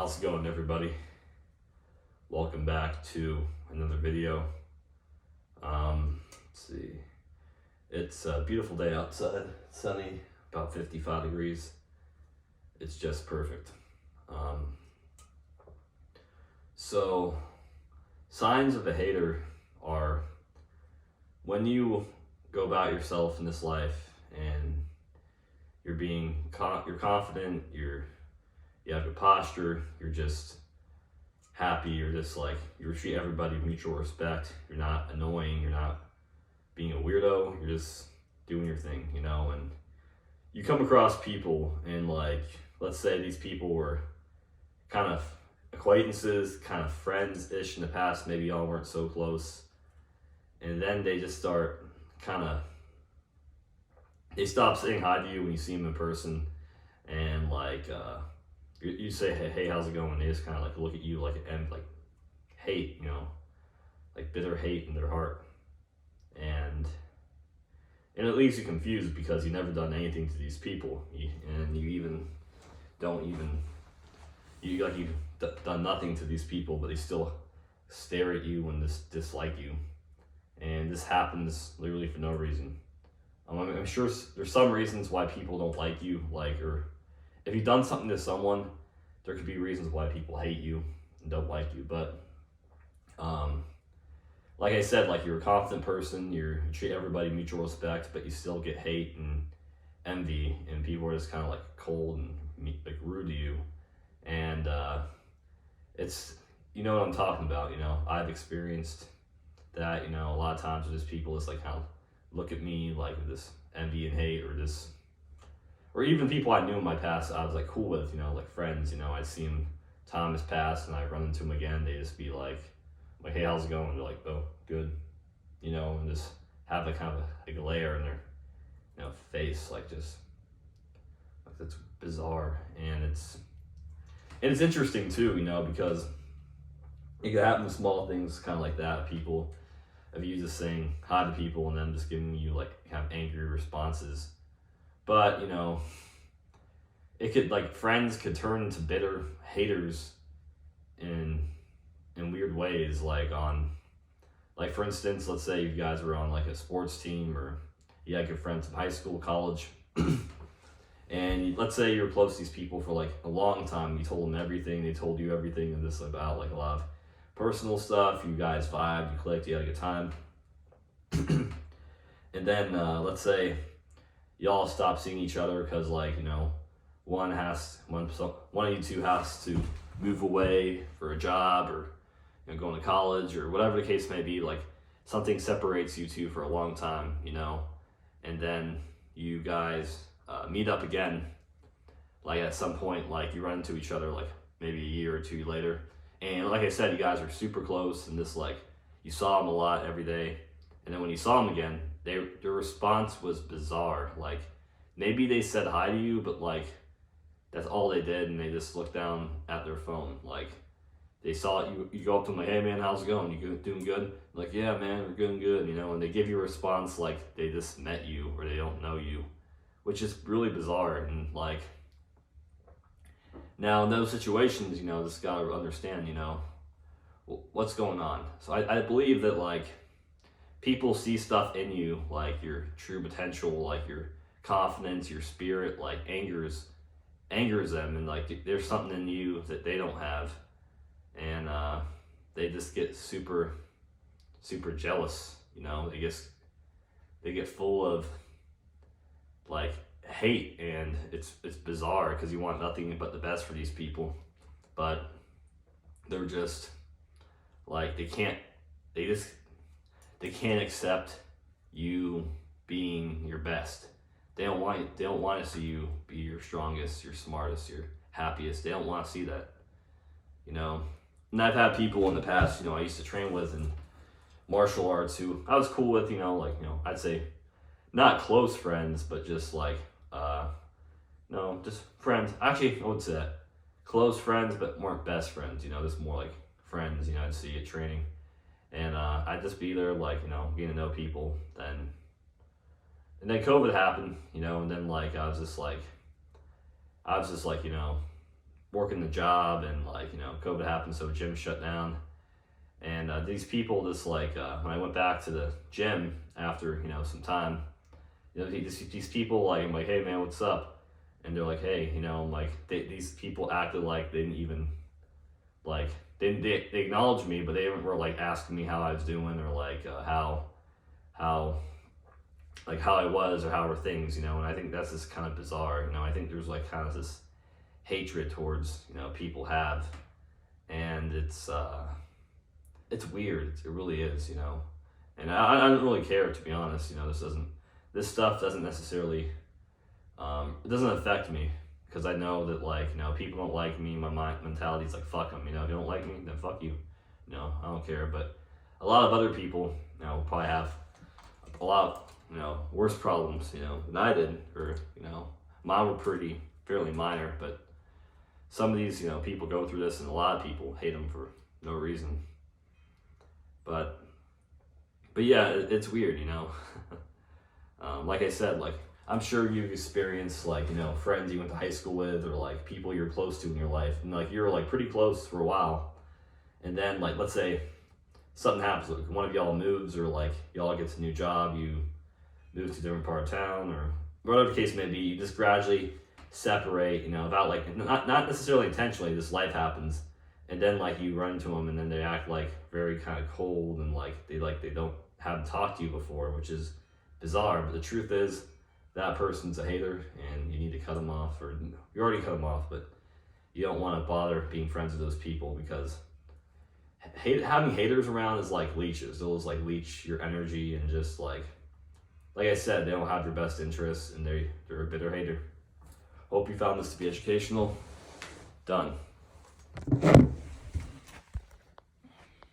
How's it going, everybody? Welcome back to another video. Let's see. It's a beautiful day outside, sunny, about 55 degrees. It's just perfect. So, signs of a hater are when you go about yourself in this life and you're you're confident, you have good posture, you're just happy, you're just like, you treat everybody with mutual respect, you're not annoying, you're not being a weirdo, you're just doing your thing, and you come across people and like, let's say these people were kind of acquaintances, kind of friends-ish in the past, maybe y'all weren't so close, and then they just start they stop saying hi to you when you see them in person, and like, you say, hey, how's it going? They just kind of like look at you like hate, like bitter hate in their heart, and it leaves you confused because you've never done anything to these people, and you've done nothing to these people, but they still stare at you and dislike you, and this happens literally for no reason. I'm sure there's some reasons why people don't like you, or if you've done something to someone, there could be reasons why people hate you and don't like you. But like I said, like, you're a confident person, you treat everybody mutual respect, but you still get hate and envy, and people are just kind of like cold and like rude to you. And it's, you know what I'm talking about. I've experienced that. A lot of times with just people just like kind of look at me like with this envy and hate, or even people I knew in my past I was like cool with, like friends, I'd see them, time has passed, and I run into them again, they just be like, hey, how's it going? They're like, oh, good, and just have like kind of a glare in their, face, like just, like, that's bizarre, and it's interesting too, because it could happen with small things kind of like that, people, of you just saying hi to people and them just giving you like kind of angry responses. But it could, like, friends could turn into bitter haters in weird ways, like for instance, let's say you guys were on like a sports team, or you had good friends in high school, college, and let's say you're close to these people for like a long time, you told them everything, they told you everything, and this about like a lot of personal stuff, you guys vibed, you clicked, you had a good time. And then let's say y'all stop seeing each other because, like, one of you two has to move away for a job, or going to college, or whatever the case may be, like something separates you two for a long time, and then you guys meet up again, like at some point, like you run into each other like maybe a year or two later, and like I said, you guys are super close, and this, like, you saw them a lot every day, and then when you saw them again, their response was bizarre. Like, maybe they said hi to you, but like that's all they did, and they just looked down at their phone. Like, they saw it, you go up to them like, hey man, how's it going? You doing good? Like, yeah man, we're doing good, and they give you a response like they just met you or they don't know you, which is really bizarre. And like, now in those situations, just gotta understand, what's going on. So I believe that, like, people see stuff in you, like your true potential, like your confidence, your spirit, like angers them, and like there's something in you that they don't have, and they just get super jealous. They get full of like hate, and it's bizarre because you want nothing but the best for these people, but they're just like, they can't accept you being your best. They don't want to see you be your strongest, your smartest, your happiest. They don't want to see that, And I've had people in the past, I used to train with in martial arts who I was cool with, I'd say not close friends, but just like, just friends. Actually, I would say that. Close friends, but weren't best friends, just more like friends, I'd see at training. And I'd just be there, like, getting to know people. And then COVID happened, and then like I was just like, working the job, and like, COVID happened, so gym shut down. And these people, just like when I went back to the gym after some time, these people, like, I'm like, hey man, what's up? And they're like, hey, I'm like, these people acted like they didn't even like they acknowledged me, but they were like asking me how I was doing, or like how like how I was, or how were things, and I think that's just kind of bizarre. I think there's like kind of this hatred towards people have, and it's weird. It really is, and I don't really care, to be honest. This stuff doesn't necessarily it doesn't affect me, because I know that, like, people don't like me. My mentality is like, fuck them. If you don't like me, then fuck you. I don't care. But a lot of other people, probably have a lot, worse problems, than I did, or mine were fairly minor. But some of these, people go through this, and a lot of people hate them for no reason. But yeah, it's weird, like I said, like, I'm sure you've experienced, like, friends you went to high school with, or like people you're close to in your life, and like you're like pretty close for a while, and then, like, let's say something happens, like one of y'all moves, or like y'all gets a new job, you move to a different part of town, or whatever the case may be, you just gradually separate, about, like, not necessarily intentionally, this life happens, and then, like, you run into them, and then they act like very kind of cold, and like they haven't talked to you before, which is bizarre. But the truth is, that person's a hater, and you need to cut them off, or you already cut them off, but you don't want to bother being friends with those people, because having haters around is like leeches. They'll just like leech your energy, and just like I said, they don't have your best interests, and they're a bitter hater. Hope you found this to be educational. Done.